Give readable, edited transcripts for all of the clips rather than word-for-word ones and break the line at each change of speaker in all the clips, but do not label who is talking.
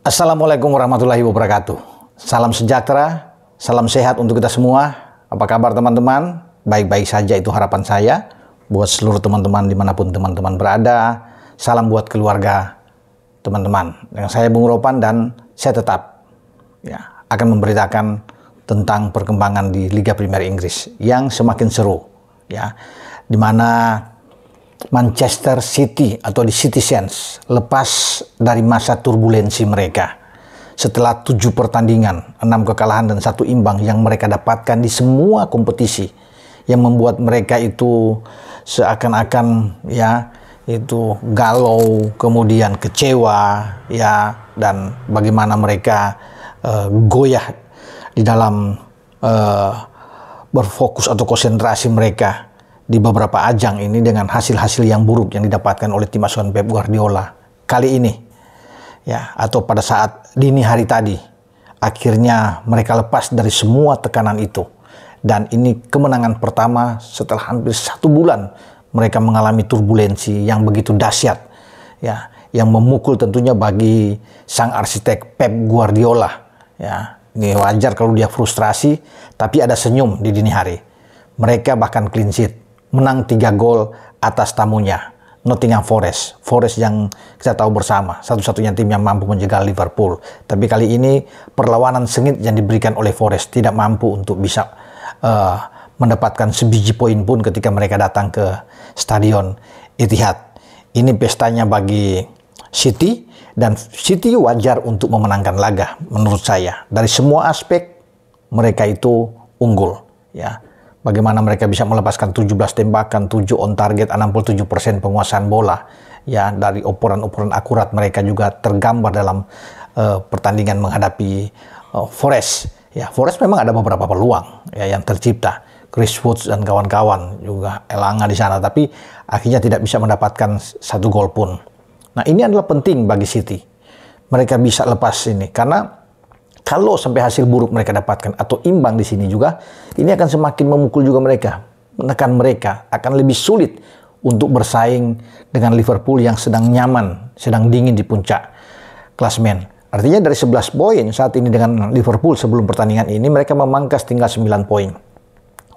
Assalamualaikum warahmatullahi wabarakatuh. Salam sejahtera, salam sehat untuk kita semua. Apa kabar teman-teman? Baik-baik saja, itu harapan saya. Buat seluruh teman-teman dimanapun teman-teman berada. Salam buat keluarga teman-teman. Dengan saya Bung Ropan, dan saya tetap akan memberitakan tentang perkembangan di Liga Premier Inggris yang semakin seru. Di mana Manchester City atau di Citizens lepas dari masa turbulensi mereka setelah 7 pertandingan, 6 kekalahan dan 1 imbang yang mereka dapatkan di semua kompetisi, yang membuat mereka itu seakan-akan itu galau, kemudian kecewa dan bagaimana mereka goyah di dalam berfokus atau konsentrasi mereka di beberapa ajang ini dengan hasil-hasil yang buruk yang didapatkan oleh tim asuhan Pep Guardiola kali ini, atau pada saat dini hari tadi. Akhirnya mereka lepas dari semua tekanan itu, dan ini kemenangan pertama setelah hampir 1 bulan mereka mengalami turbulensi yang begitu dahsyat, yang memukul tentunya bagi sang arsitek Pep Guardiola. Ini wajar kalau dia frustrasi, tapi ada senyum di dini hari. Mereka bahkan clean sheet, menang 3 gol atas tamunya, Nottingham Forest. Forest yang kita tahu bersama, satu-satunya tim yang mampu menjegal Liverpool. Tapi kali ini perlawanan sengit yang diberikan oleh Forest tidak mampu untuk bisa mendapatkan sebiji poin pun ketika mereka datang ke Stadion Etihad. Ini pestanya bagi City, dan City wajar untuk memenangkan laga menurut saya. Dari semua aspek mereka itu unggul. Bagaimana mereka bisa melepaskan 17 tembakan, 7 on target, 67% penguasaan bola. Dari operan-operan akurat mereka juga tergambar dalam pertandingan menghadapi Forest. Forest memang ada beberapa peluang yang tercipta. Chris Woods dan kawan-kawan juga Elanga di sana, tapi akhirnya tidak bisa mendapatkan 1 gol pun. Nah, ini adalah penting bagi City. Mereka bisa lepas ini karena kalau sampai hasil buruk mereka dapatkan atau imbang di sini juga, ini akan semakin memukul juga mereka, menekan mereka, akan lebih sulit untuk bersaing dengan Liverpool yang sedang nyaman, sedang dingin di puncak klasemen. Artinya dari 11 poin saat ini dengan Liverpool sebelum pertandingan ini, mereka memangkas tinggal 9 poin.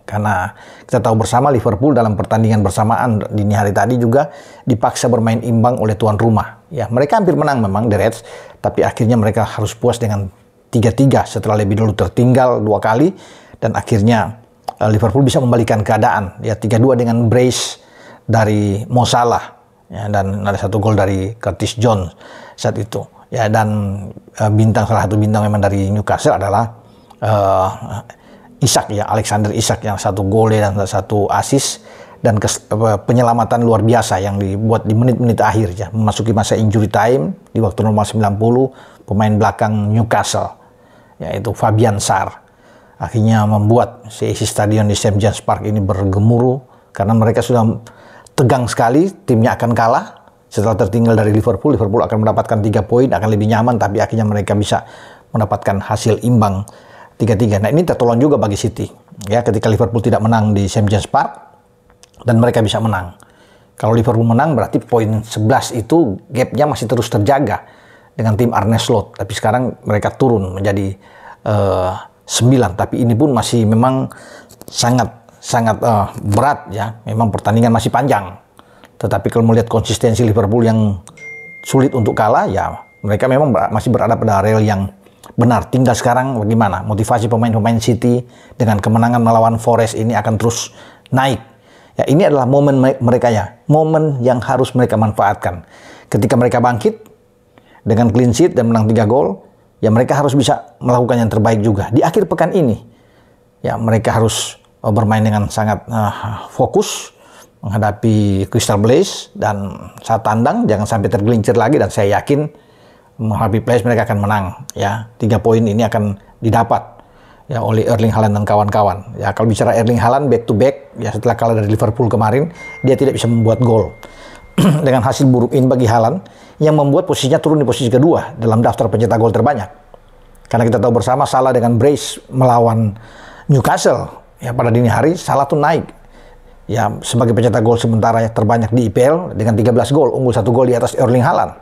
Karena kita tahu bersama Liverpool dalam pertandingan bersamaan dini hari tadi juga dipaksa bermain imbang oleh tuan rumah. Mereka hampir menang memang, The Reds, tapi akhirnya mereka harus puas dengan 3-3 setelah lebih dulu tertinggal 2 kali, dan akhirnya Liverpool bisa membalikan keadaan 3-2 dengan brace dari Mo Salah, dan ada 1 gol dari Curtis Jones saat itu, dan salah satu bintang memang dari Newcastle adalah Isak, Alexander Isak, yang 1 gol dan 1 assist, dan penyelamatan luar biasa yang dibuat di menit-menit akhir memasuki masa injury time di waktu normal 90, pemain belakang Newcastle yaitu Fabian Sarr akhirnya membuat seisi stadion di St. James Park ini bergemuruh, karena mereka sudah tegang sekali timnya akan kalah setelah tertinggal dari Liverpool. Liverpool akan mendapatkan 3 poin, akan lebih nyaman, tapi akhirnya mereka bisa mendapatkan hasil imbang 3-3. Nah, ini tertolong juga bagi City ketika Liverpool tidak menang di St. James Park dan mereka bisa menang. Kalau Liverpool menang berarti poin 11 itu gapnya masih terus terjaga dengan tim Arne Slot, tapi sekarang mereka turun menjadi 9, tapi ini pun masih memang sangat berat memang pertandingan masih panjang. Tetapi kalau melihat konsistensi Liverpool yang sulit untuk kalah, mereka memang masih berada pada rel yang benar. Tinggal sekarang bagaimana motivasi pemain-pemain City dengan kemenangan melawan Forest ini akan terus naik. Ini adalah momen mereka, momen yang harus mereka manfaatkan. Ketika mereka bangkit dengan clean sheet dan menang 3 gol, mereka harus bisa melakukan yang terbaik juga. Di akhir pekan ini, mereka harus bermain dengan sangat fokus menghadapi Crystal Palace, dan saat tandang jangan sampai tergelincir lagi, dan saya yakin menghadapi Palace mereka akan menang. 3 poin ini akan didapat oleh Erling Haaland dan kawan-kawan. Kalau bicara Erling Haaland back to back, setelah kalah dari Liverpool kemarin, dia tidak bisa membuat gol. Dengan hasil buruk ini bagi Haaland, yang membuat posisinya turun di posisi kedua dalam daftar pencetak gol terbanyak. Karena kita tahu bersama Salah dengan brace melawan Newcastle pada dini hari, Salah tuh naik sebagai pencetak gol sementara terbanyak di IPL dengan 13 gol, unggul 1 gol di atas Erling Haaland.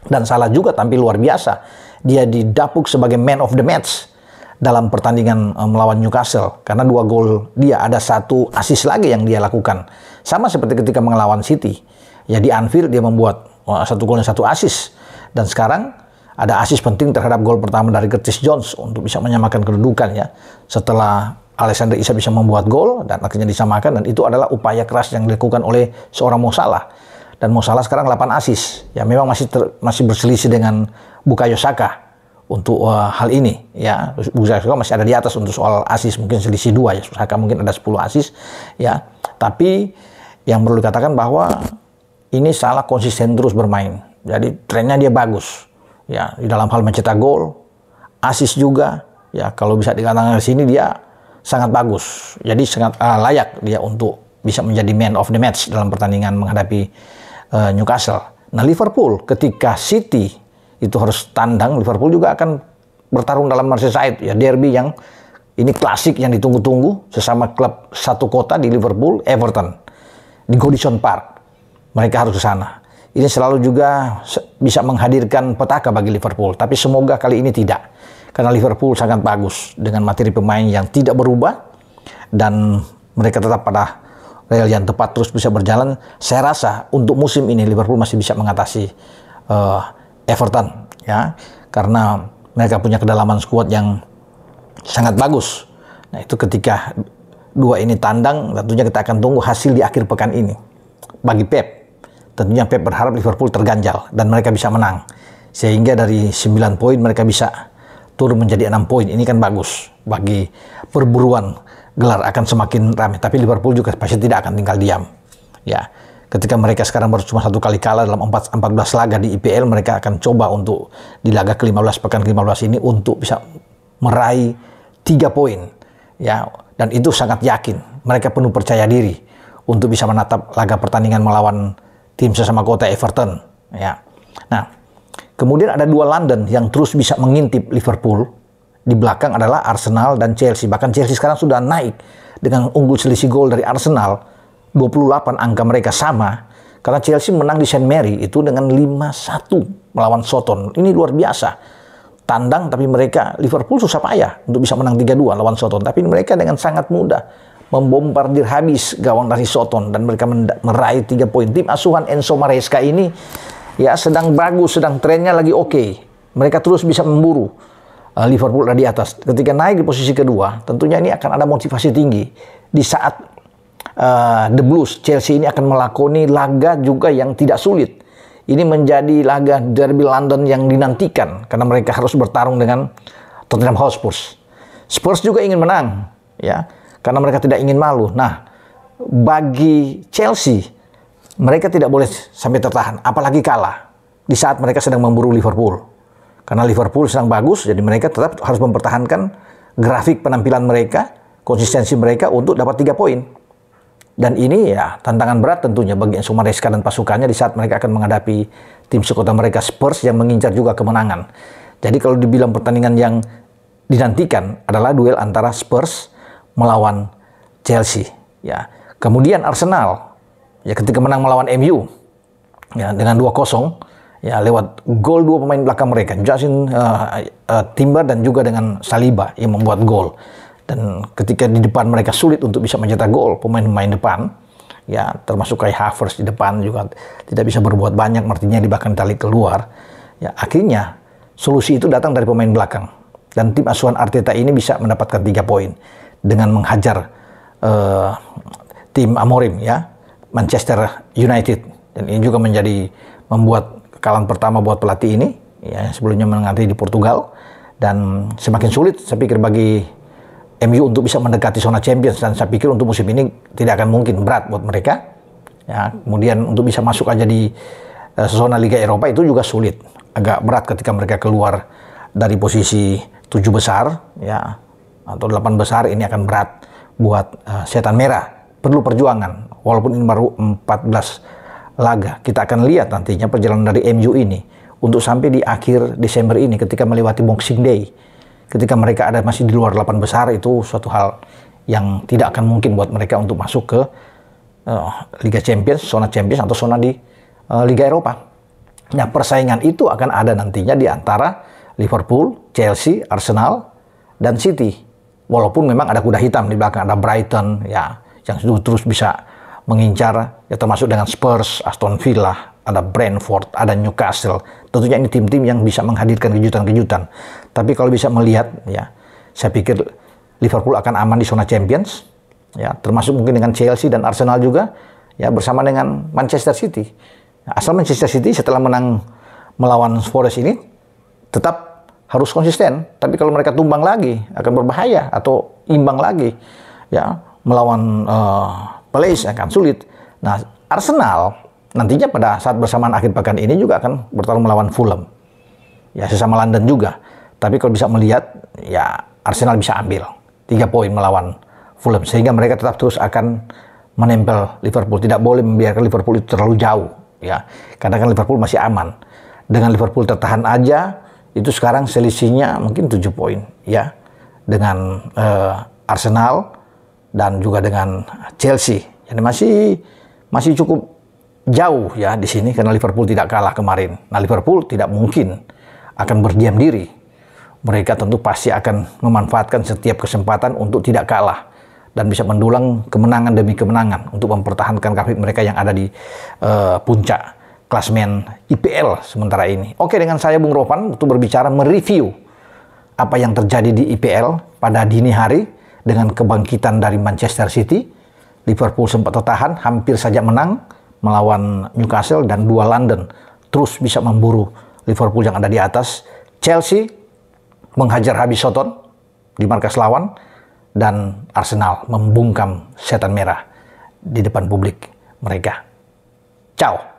Dan Salah juga tampil luar biasa. Dia didapuk sebagai man of the match dalam pertandingan melawan Newcastle. Karena 2 gol dia, ada 1 assist lagi yang dia lakukan. Sama seperti ketika melawan City. Ya di Anfield dia membuat 1 gol dan 1 assist. Dan sekarang ada assist penting terhadap gol pertama dari Curtis Jones untuk bisa menyamakan kedudukan ya. Setelah Alexander Isak bisa membuat gol dan akhirnya disamakan, dan itu adalah upaya keras yang dilakukan oleh seorang Mo Salah. Dan Mo Salah sekarang 8 assist. Ya memang masih berselisih dengan Bukayo Saka untuk hal ini ya. Bukayo Saka masih ada di atas untuk soal assist, mungkin selisih 2 ya. Saka mungkin ada 10 assist ya. Tapi yang perlu dikatakan bahwa ini Salah konsisten terus bermain. Jadi trennya dia bagus ya di dalam hal mencetak gol, assist juga ya. Kalau bisa dikatakan di sini dia sangat bagus. Jadi sangat layak dia untuk bisa menjadi man of the match dalam pertandingan menghadapi Newcastle. Nah, Liverpool ketika City itu harus tandang, Liverpool juga akan bertarung dalam Merseyside ya, derby yang ini klasik yang ditunggu-tunggu sesama klub satu kota di Liverpool, Everton di Goodison Park. Mereka harus ke sana. Ini selalu juga bisa menghadirkan petaka bagi Liverpool, tapi semoga kali ini tidak. Karena Liverpool sangat bagus dengan materi pemain yang tidak berubah dan mereka tetap pada rel yang tepat terus bisa berjalan. Saya rasa untuk musim ini Liverpool masih bisa mengatasi Everton ya, karena mereka punya kedalaman skuad yang sangat bagus. Nah, itu ketika 2 ini tandang, tentunya kita akan tunggu hasil di akhir pekan ini. Bagi Pep, tentunya Pep berharap Liverpool terganjal dan mereka bisa menang. Sehingga dari 9 poin mereka bisa turun menjadi 6 poin. Ini kan bagus bagi perburuan gelar akan semakin ramai. Tapi Liverpool juga pasti tidak akan tinggal diam. Ya, ketika mereka sekarang baru cuma 1 kali kalah dalam 14 laga di IPL, mereka akan coba untuk di laga ke-15 pekan ke-15 ini untuk bisa meraih 3 poin. Ya, dan itu sangat yakin. Mereka penuh percaya diri untuk bisa menatap laga pertandingan melawan tim sesama kota Everton. Ya. Nah, kemudian ada 2 London yang terus bisa mengintip Liverpool. Di belakang adalah Arsenal dan Chelsea. Bahkan Chelsea sekarang sudah naik dengan unggul selisih gol dari Arsenal. 28 angka mereka sama. Karena Chelsea menang di St. Mary itu dengan 5-1 melawan Soton. Ini luar biasa. Tandang tapi mereka, Liverpool susah payah untuk bisa menang 3-2 lawan Soton. Tapi mereka dengan sangat mudah membombardir habis gawang dari Soton. Dan mereka meraih 3 poin. Tim asuhan Enzo Maresca ini ya sedang bagus, sedang trennya lagi oke. Mereka terus bisa memburu Liverpool ada di atas. Ketika naik di posisi kedua, tentunya ini akan ada motivasi tinggi. Di saat The Blues, Chelsea ini akan melakoni laga juga yang tidak sulit. Ini menjadi laga derby London yang dinantikan. Karena mereka harus bertarung dengan Tottenham Hotspur. Spurs juga ingin menang. Ya, karena mereka tidak ingin malu. Nah, bagi Chelsea, mereka tidak boleh sampai tertahan. Apalagi kalah di saat mereka sedang memburu Liverpool. Karena Liverpool sedang bagus, jadi mereka tetap harus mempertahankan grafik penampilan mereka, konsistensi mereka untuk dapat 3 poin. Dan ini ya tantangan berat tentunya bagi Enzo Maresca dan pasukannya di saat mereka akan menghadapi tim sekota mereka Spurs yang mengincar juga kemenangan. Jadi kalau dibilang pertandingan yang dinantikan adalah duel antara Spurs melawan Chelsea. Ya. Kemudian Arsenal, ya ketika menang melawan MU ya dengan 2-0. Ya, lewat gol 2 pemain belakang mereka, Justin Timber dan juga dengan Saliba yang membuat gol. Dan ketika di depan mereka sulit untuk bisa mencetak gol, pemain-pemain depan, ya termasuk Kai Havertz di depan juga tidak bisa berbuat banyak, Martinelli bahkan tarik keluar. Ya, akhirnya solusi itu datang dari pemain belakang. Dan tim asuhan Arteta ini bisa mendapatkan 3 poin dengan menghajar tim Amorim ya, Manchester United. Dan ini juga membuat kekalahan pertama buat pelatih ini ya, sebelumnya menangani di Portugal, dan semakin sulit saya pikir bagi MU untuk bisa mendekati zona Champions, dan saya pikir untuk musim ini tidak akan mungkin, berat buat mereka ya. Kemudian untuk bisa masuk aja di zona Liga Eropa itu juga sulit, agak berat ketika mereka keluar dari posisi 7 besar ya atau 8 besar. Ini akan berat buat Setan Merah, perlu perjuangan walaupun ini baru 14 laga. Kita akan lihat nantinya perjalanan dari MU ini untuk sampai di akhir Desember ini ketika melewati Boxing Day. Ketika mereka ada masih di luar 8 besar, itu suatu hal yang tidak akan mungkin buat mereka untuk masuk ke Liga Champions, zona Champions atau zona di Liga Eropa. Nah, persaingan itu akan ada nantinya di antara Liverpool, Chelsea, Arsenal, dan City. Walaupun memang ada kuda hitam di belakang, ada Brighton ya yang terus bisa mengincar, ya termasuk dengan Spurs, Aston Villa, ada Brentford, ada Newcastle. Tentunya ini tim-tim yang bisa menghadirkan kejutan-kejutan. Tapi kalau bisa melihat, ya, saya pikir Liverpool akan aman di zona Champions, ya, termasuk mungkin dengan Chelsea dan Arsenal juga, ya, bersama dengan Manchester City. Nah, asal Manchester City setelah menang melawan Forest ini tetap harus konsisten. Tapi kalau mereka tumbang lagi akan berbahaya, atau imbang lagi, ya, melawan Palace akan sulit. Nah, Arsenal nantinya pada saat bersamaan akhir pekan ini juga akan bertarung melawan Fulham. Ya, sesama London juga. Tapi kalau bisa melihat, ya, Arsenal bisa ambil 3 poin melawan Fulham. Sehingga mereka tetap terus akan menempel Liverpool. Tidak boleh membiarkan Liverpool itu terlalu jauh. Ya, karena kan Liverpool masih aman. Dengan Liverpool tertahan aja, itu sekarang selisihnya mungkin 7 poin. Ya, dengan Arsenal dan juga dengan Chelsea. Jadi masih cukup jauh ya di sini karena Liverpool tidak kalah kemarin. Nah, Liverpool tidak mungkin akan berdiam diri. Mereka tentu pasti akan memanfaatkan setiap kesempatan untuk tidak kalah dan bisa mendulang kemenangan demi kemenangan untuk mempertahankan kafir mereka yang ada di puncak klasemen IPL sementara ini. Oke, dengan saya Bung Ropan untuk berbicara mereview apa yang terjadi di IPL pada dini hari dengan kebangkitan dari Manchester City. Liverpool sempat tertahan, hampir saja menang melawan Newcastle, dan 2 London terus bisa memburu Liverpool yang ada di atas. Chelsea menghajar habis Soton di markas lawan, dan Arsenal membungkam setan merah di depan publik mereka. Ciao.